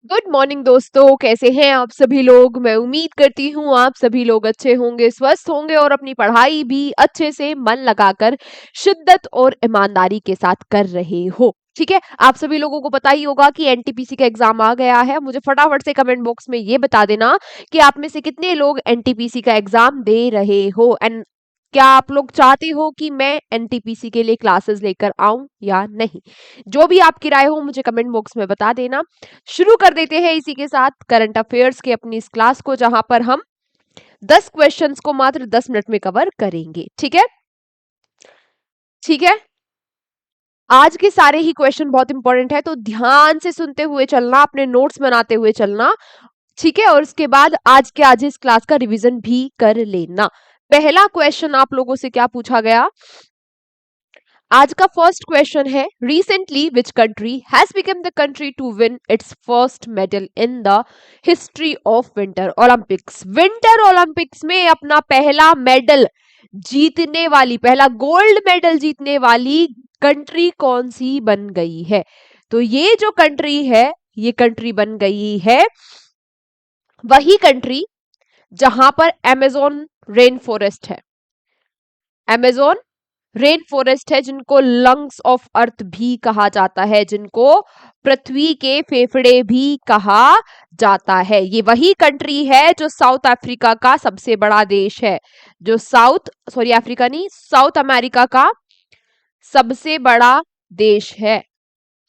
Good morning दोस्तों, कैसे हैं आप सभी लोग। मैं उम्मीद करती हूँ आप सभी लोग अच्छे होंगे, स्वस्थ होंगे और अपनी पढ़ाई भी अच्छे से मन लगाकर शिद्दत और ईमानदारी के साथ कर रहे हो। ठीक है, आप सभी लोगों को पता ही होगा कि एनटीपीसी का एग्जाम आ गया है। मुझे फटाफट से कमेंट बॉक्स में ये बता देना कि आप में से कितने लोग एनटीपीसी का एग्जाम दे रहे हो एंड क्या आप लोग चाहते हो कि मैं एनटीपीसी के लिए क्लासेस लेकर आऊं या नहीं। जो भी आपकी राय हो मुझे कमेंट बॉक्स में बता देना। शुरू कर देते हैं इसी के साथ करंट अफेयर्स की अपनी इस क्लास को, जहां पर हम 10 क्वेश्चंस को मात्र 10 मिनट में कवर करेंगे। ठीक है, ठीक है। आज के सारे ही क्वेश्चन बहुत इंपॉर्टेंट है, तो ध्यान से सुनते हुए चलना, अपने नोट्स बनाते हुए चलना। ठीक है, और उसके बाद आज इस क्लास का रिवीजन भी कर लेना। पहला क्वेश्चन आप लोगों से क्या पूछा गया। आज का फर्स्ट क्वेश्चन है, recently which country has become the country to win its first medal in the history of winter Olympics. Winter Olympics में अपना पहला मेडल जीतने वाली, पहला गोल्ड मेडल जीतने वाली कंट्री कौन सी बन गई है। तो ये जो कंट्री है, ये कंट्री बन गई है वही कंट्री जहां पर अमेजोन रेन फॉरेस्ट है। अमेजोन रेन फॉरेस्ट है, जिनको लंग्स ऑफ अर्थ भी कहा जाता है, जिनको पृथ्वी के फेफड़े भी कहा जाता है। ये वही कंट्री है जो साउथ अफ्रीका का सबसे बड़ा देश है, जो अफ्रीका नहीं, साउथ अमेरिका का सबसे बड़ा देश है,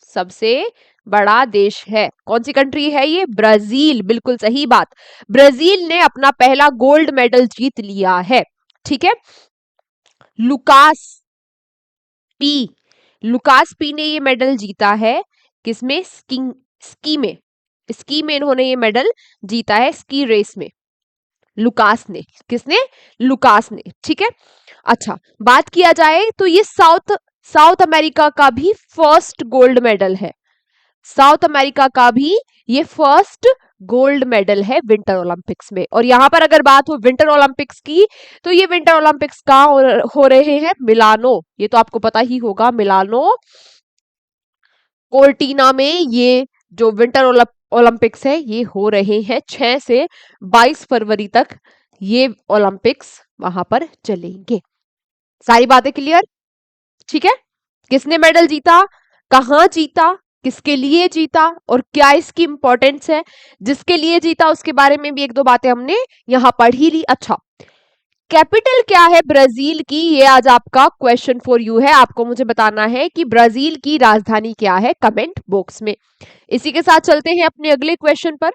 सबसे बड़ा देश है। कौन सी कंट्री है ये? ब्राजील। बिल्कुल सही बात, ब्राजील ने अपना पहला गोल्ड मेडल जीत लिया है। ठीक है, लुकास पी लुकास पी ने ये मेडल जीता है। किसमें? स्की में इन्होंने ये मेडल जीता है, स्की रेस में। लुकास ने, किसने? लुकास ने। ठीक है, अच्छा, बात किया जाए तो ये साउथ साउथ अमेरिका का भी फर्स्ट गोल्ड मेडल है। साउथ अमेरिका का भी ये फर्स्ट गोल्ड मेडल है विंटर ओलंपिक्स में। और यहां पर अगर बात हो विंटर ओलंपिक्स की, तो ये विंटर ओलंपिक्स कहां हो रहे हैं? मिलानो। ये तो आपको पता ही होगा, मिलानो कोर्टिना में ये जो विंटर ओलंपिक्स है ये हो रहे हैं। 6 से 22 फरवरी तक ये ओलंपिक्स वहां पर चलेंगे। सारी बातें क्लियर? ठीक है, किसने मेडल जीता, कहां जीता, किसके लिए जीता और क्या इसकी इंपॉर्टेंस है। जिसके लिए जीता उसके बारे में भी एक दो बातें हमने यहां पढ़ ही ली। अच्छा, कैपिटल क्या है ब्राजील की? ये आज आपका क्वेश्चन फॉर यू है। आपको मुझे बताना है कि ब्राजील की राजधानी क्या है, कमेंट बॉक्स में। इसी के साथ चलते हैं अपने अगले क्वेश्चन पर।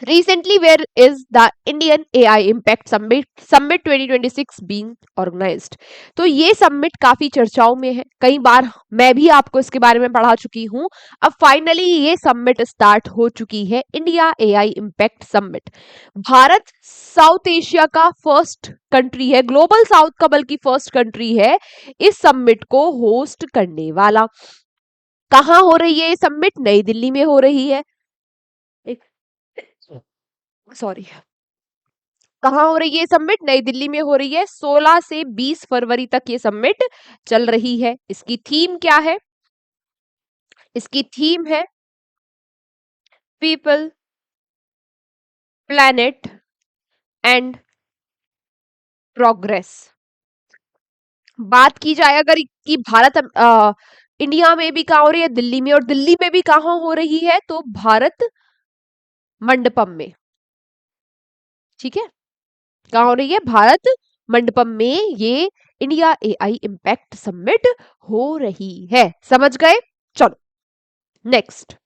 Recently, where is the Indian AI Impact Summit 2026 being organized? तो ये समिट काफी चर्चाओं में है, कई बार मैं भी आपको इसके बारे में पढ़ा चुकी हूं। अब फाइनली ये समिट स्टार्ट हो चुकी है, India AI impact summit. Bharat south Asia का फर्स्ट कंट्री है, ग्लोबल साउथ का बल्कि फर्स्ट कंट्री है इस समिट को होस्ट करने वाला। कहाँ हो रही है ये समिट? नई दिल्ली में हो रही है। सॉरी, कहाँ हो रही है समिट? नई दिल्ली में हो रही है। 16 से 20 फरवरी तक ये समिट चल रही है। इसकी थीम क्या है? इसकी थीम है पीपल, प्लैनेट एंड प्रोग्रेस। बात की जाए अगर कि इंडिया में भी कहाँ हो रही है? दिल्ली में। और दिल्ली में भी कहाँ हो रही है? तो भारत मंडपम में। ठीक है, कहाँ हो रही है? भारत मंडपम में ये इंडिया एआई इम्पैक्ट समिट हो रही है। समझ गए? चलो next.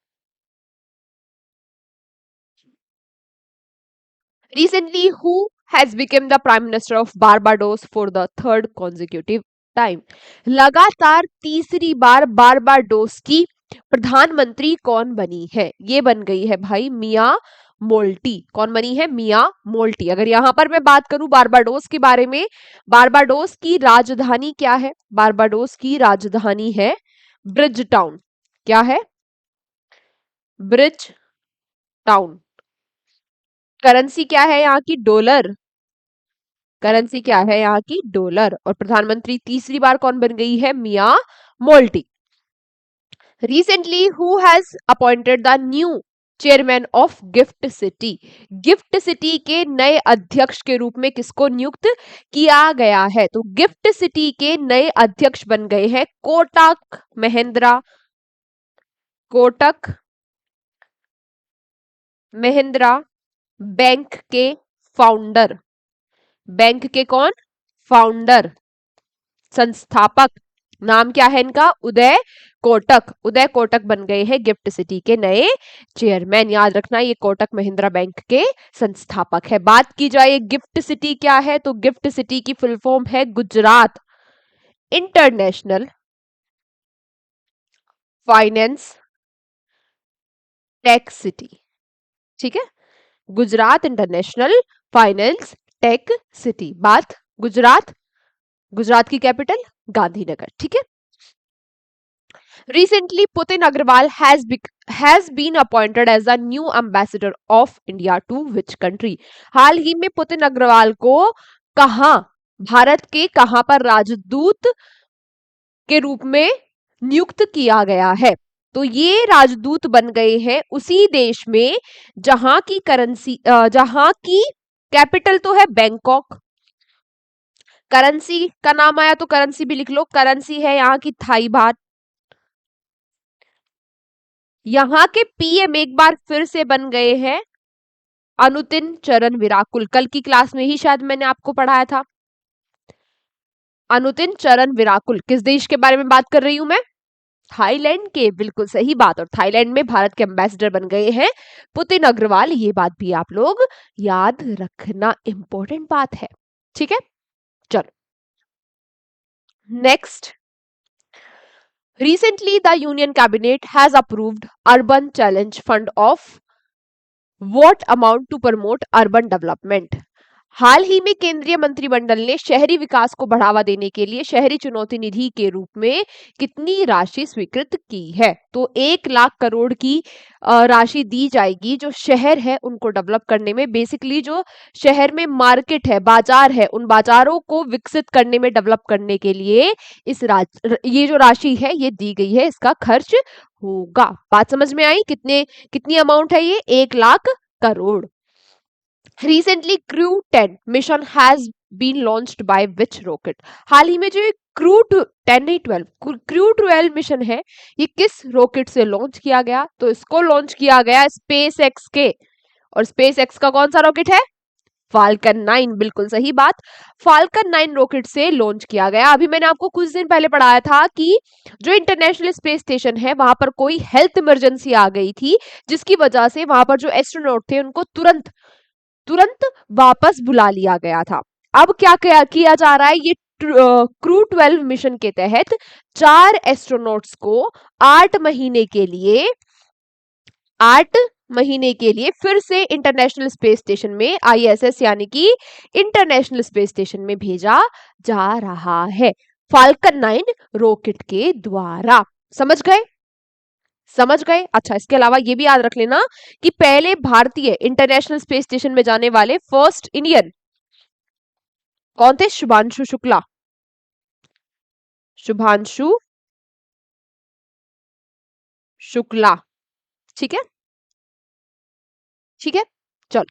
Recently, who has become the Prime Minister of Barbados for the third consecutive time? लगातार तीसरी बार बारबाडोस की प्रधानमंत्री कौन बनी है? ये बन गई है भाई मिया मोल्टी। कौन बनी है? मिया मोल्टी। अगर यहां पर मैं बात करूं बारबाडोस के बारे में, बारबाडोस की राजधानी क्या है? बारबाडोस की राजधानी है ब्रिज टाउन। क्या है? Bridge town. करेंसी क्या है यहाँ की? डॉलर। करेंसी क्या है यहाँ की? डॉलर। और प्रधानमंत्री तीसरी बार कौन बन गई है? Mia Molty. Recently who has appointed the new chairman of GIFT City. GIFT City के नए अध्यक्ष के रूप में किसको नियुक्त किया गया है? तो गिफ्ट सिटी के नए अध्यक्ष बन गए हैं कोटक महिंद्रा बैंक के फाउंडर। बैंक के कौन? फाउंडर, संस्थापक। नाम क्या है इनका? उदय कोटक बन गए हैं गिफ्ट सिटी के नए चेयरमैन। याद रखना, ये कोटक महिंद्रा बैंक के संस्थापक है। बात की जाए गिफ्ट सिटी क्या है, तो गिफ्ट सिटी की फुल फॉर्म है Gujarat international finance tech city. ठीक है, Gujarat international finance tech city. बात गुजरात, गुजरात की कैपिटल गांधीनगर। ठीक है। Recently, Putin Agrawal has been appointed as the new ambassador of India to which country? हाल ही में पुतिन अग्रवाल को कहां, भारत के कहां पर राजदूत के रूप में नियुक्त किया गया है? तो ये राजदूत बन गए हैं उसी देश में जहां की कैपिटल तो है बैंकॉक। करेंसी का नाम आया तो करेंसी भी लिख लो, करेंसी है यहाँ की थाई बात। यहाँ के पीएम एक बार फिर से बन गए हैं अनुतिन चरण विराकुल। कल की क्लास में ही शायद मैंने आपको पढ़ाया था। अनुतिन चरण विराकुल किस देश के बारे में बात कर रही हूं मैं? थाईलैंड के। बिल्कुल सही बात। और थाईलैंड में भारत के एम्बेसडर बन गए हैं पुतिन अग्रवाल। ये बात भी आप लोग याद रखना, इंपॉर्टेंट बात है। ठीक है, चलो next. Recently, the Union Cabinet has approved Urban Challenge Fund of what amount to promote urban development? हाल ही में केंद्रीय मंत्रिमंडल ने शहरी विकास को बढ़ावा देने के लिए शहरी चुनौती निधि के रूप में कितनी राशि स्वीकृत की है? तो 1 लाख करोड़ की राशि दी जाएगी जो शहर है उनको डेवलप करने में। बेसिकली जो शहर में मार्केट है, बाजार है, उन बाजारों को विकसित करने में, डेवलप करने के लिए ये जो राशि है ये दी गई है, इसका खर्च होगा। बात समझ में आई? कितनी अमाउंट है ये? 1 lakh crore. Recently, Crew 10 mission has been launched by which rocket? हाल ही में जो क्रू 10 नहीं 12 क्रू 12 मिशन है, ये किस रॉकेट से लॉन्च किया गया? तो इसको लॉन्च किया गया स्पेस एक्स के। और स्पेस एक्स का कौन सा रॉकेट है? फाल्कन 9। बिल्कुल सही बात, फाल्कन 9 रॉकेट से लॉन्च किया गया। अभी मैंने आपको कुछ दिन पहले पढ़ाया था कि जो इंटरनेशनल स्पेस स्टेशन है वहां पर कोई हेल्थ इमरजेंसी आ गई थी, जिसकी वजह से वहां पर जो एस्ट्रोनॉट थे उनको तुरंत वापस बुला लिया गया था। अब क्या किया जा रहा है? ये क्रू 12 मिशन के तहत 4 एस्ट्रोनॉट्स को 8 महीने के लिए फिर से इंटरनेशनल स्पेस स्टेशन में, आईएसएस यानी कि इंटरनेशनल स्पेस स्टेशन में भेजा जा रहा है फाल्कन 9 रॉकेट के द्वारा। समझ गए? अच्छा, इसके अलावा ये भी याद रख लेना कि पहले भारतीय इंटरनेशनल स्पेस स्टेशन में जाने वाले फर्स्ट इंडियन कौन थे? शुभांशु शुक्ला। ठीक है, चलो।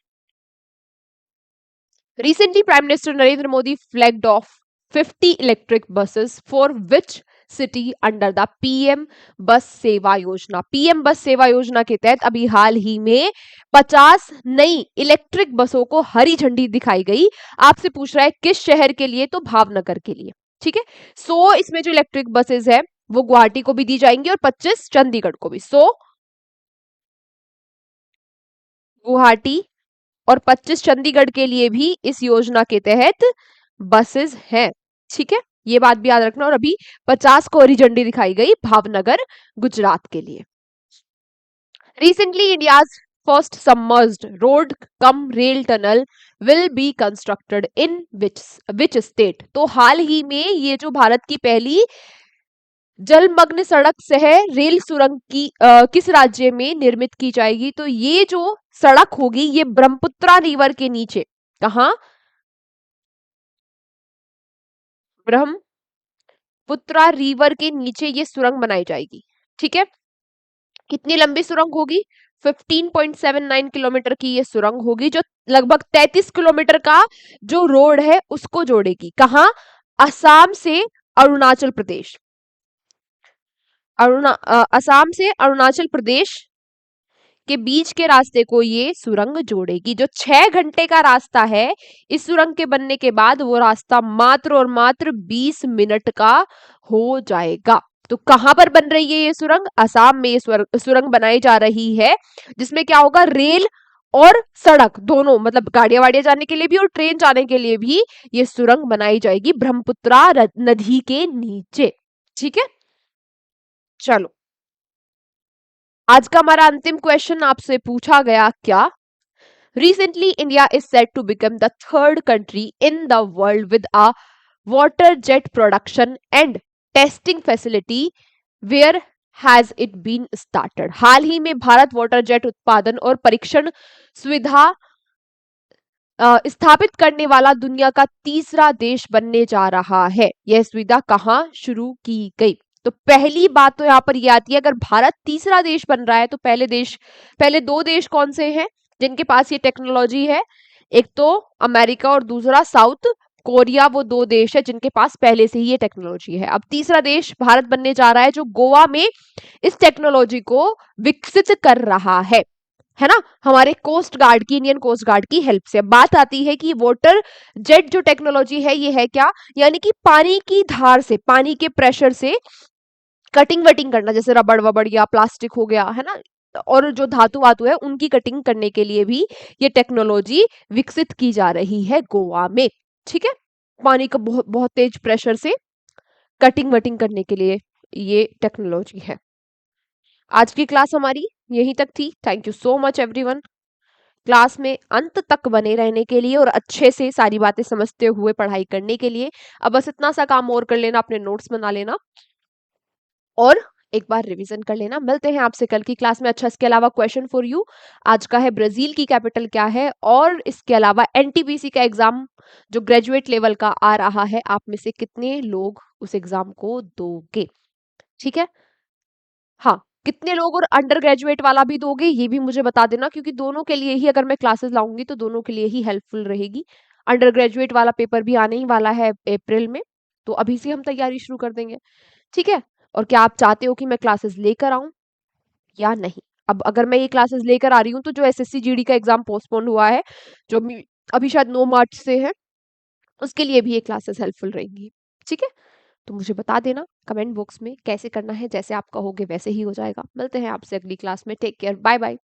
Recently, Prime Minister Narendra Modi flagged off 50 electric buses for which city under the PM बस सेवा योजना? पीएम बस सेवा योजना के तहत अभी हाल ही में 50 नई इलेक्ट्रिक बसों को हरी झंडी दिखाई गई। आपसे पूछ रहा है किस शहर के लिए? तो भावनगर के लिए। ठीक है, 100 इसमें जो इलेक्ट्रिक बसेस है वो गुवाहाटी को भी दी जाएंगी और 25 चंडीगढ़ को भी। 100 गुवाहाटी और 25 चंडीगढ़ के लिए भी इस योजना के तहत बसेस हैं। ठीक है, ये बात भी याद रखना। और अभी 50 को हरी झंडी दिखाई गई भावनगर गुजरात के लिए। Recently India's first submerged road cum rail tunnel will be constructed in which state? तो हाल ही में ये जो भारत की पहली जलमग्न सड़क सह रेल सुरंग की किस राज्य में निर्मित की जाएगी? तो ये जो सड़क होगी ये ब्रह्मपुत्रा रिवर के नीचे, कहा? ब्रह्मपुत्रा रिवर के नीचे ये सुरंग बनाई जाएगी। ठीक है, कितनी लंबी सुरंग होगी? 15.79 किलोमीटर की ये सुरंग होगी जो लगभग 33 किलोमीटर का जो रोड है उसको जोड़ेगी। कहाँ? असम से अरुणाचल प्रदेश। असम से अरुणाचल प्रदेश के बीच के रास्ते को ये सुरंग जोड़ेगी। जो 6 घंटे का रास्ता है, इस सुरंग के बनने के बाद वो रास्ता मात्र और मात्र 20 मिनट का हो जाएगा। तो कहां पर बन रही है ये सुरंग? असम में ये सुरंग बनाई जा रही है, जिसमें क्या होगा, रेल और सड़क दोनों, मतलब गाड़ियां वाड़ियां जाने के लिए भी और ट्रेन जाने के लिए भी ये सुरंग बनाई जाएगी ब्रह्मपुत्रा नदी के नीचे। ठीक है, चलो आज का हमारा अंतिम क्वेश्चन आपसे पूछा गया क्या? Recently, India is said to become the third country in the world with a water jet production and testing facility. Where has it been started? हाल ही में भारत वाटर जेट उत्पादन और परीक्षण सुविधा स्थापित करने वाला दुनिया का तीसरा देश बनने जा रहा है। यह सुविधा कहाँ शुरू की गई? तो पहली बात तो यहाँ पर ये आती है, अगर भारत तीसरा देश बन रहा है तो पहले दो देश कौन से हैं जिनके पास ये टेक्नोलॉजी है? एक तो अमेरिका और दूसरा साउथ कोरिया। वो दो देश है जिनके पास पहले से ही ये टेक्नोलॉजी है। अब तीसरा देश भारत बनने जा रहा है जो गोवा में इस टेक्नोलॉजी को विकसित कर रहा है ना, हमारे कोस्ट गार्ड की, इंडियन कोस्ट गार्ड की हेल्प से। बात आती है कि वाटर जेट जो टेक्नोलॉजी है ये है क्या? यानी कि पानी की धार से, पानी के प्रेशर से कटिंग वटिंग करना, जैसे रबड़ वबड़ या प्लास्टिक हो गया है ना, और जो धातु वातु है उनकी कटिंग करने के लिए भी ये टेक्नोलॉजी विकसित की जा रही है गोवा में। ठीक है, पानी का बहुत बहुत तेज प्रेशर से कटिंग वटिंग करने के लिए ये टेक्नोलॉजी है। आज की क्लास हमारी यहीं तक थी। Thank you so much everyone, class में अंत तक बने रहने के लिए और अच्छे से सारी बातें समझते हुए पढ़ाई करने के लिए। अब बस इतना सा काम और कर लेना, अपने नोट्स बना लेना और एक बार रिवीजन कर लेना। मिलते हैं आपसे कल की क्लास में। अच्छा, इसके अलावा क्वेश्चन फॉर यू आज का है, ब्राजील की कैपिटल क्या है? और इसके अलावा एनटीपीसी का एग्जाम जो ग्रेजुएट लेवल का आ रहा है, आप में से कितने लोग उस एग्जाम को दोगे? ठीक है, हाँ, कितने लोग और अंडर ग्रेजुएट वाला भी दोगे ये भी मुझे बता देना, क्योंकि दोनों के लिए ही अगर मैं क्लासेस लाऊंगी तो दोनों के लिए ही हेल्पफुल रहेगी। अंडर ग्रेजुएट वाला पेपर भी आने ही वाला है अप्रैल में, तो अभी से हम तैयारी शुरू कर देंगे। ठीक है, और क्या आप चाहते हो कि मैं क्लासेस लेकर आऊं या नहीं? अब अगर मैं ये क्लासेस लेकर आ रही हूँ तो जो एसएससी जीडी का एग्जाम पोस्टपोन हुआ है, जो अभी शायद 9 मार्च से है, उसके लिए भी ये क्लासेस हेल्पफुल रहेंगी। ठीक है, तो मुझे बता देना कमेंट बॉक्स में कैसे करना है। जैसे आप कहोगे वैसे ही हो जाएगा। मिलते हैं आपसे अगली क्लास में। Take care, bye bye.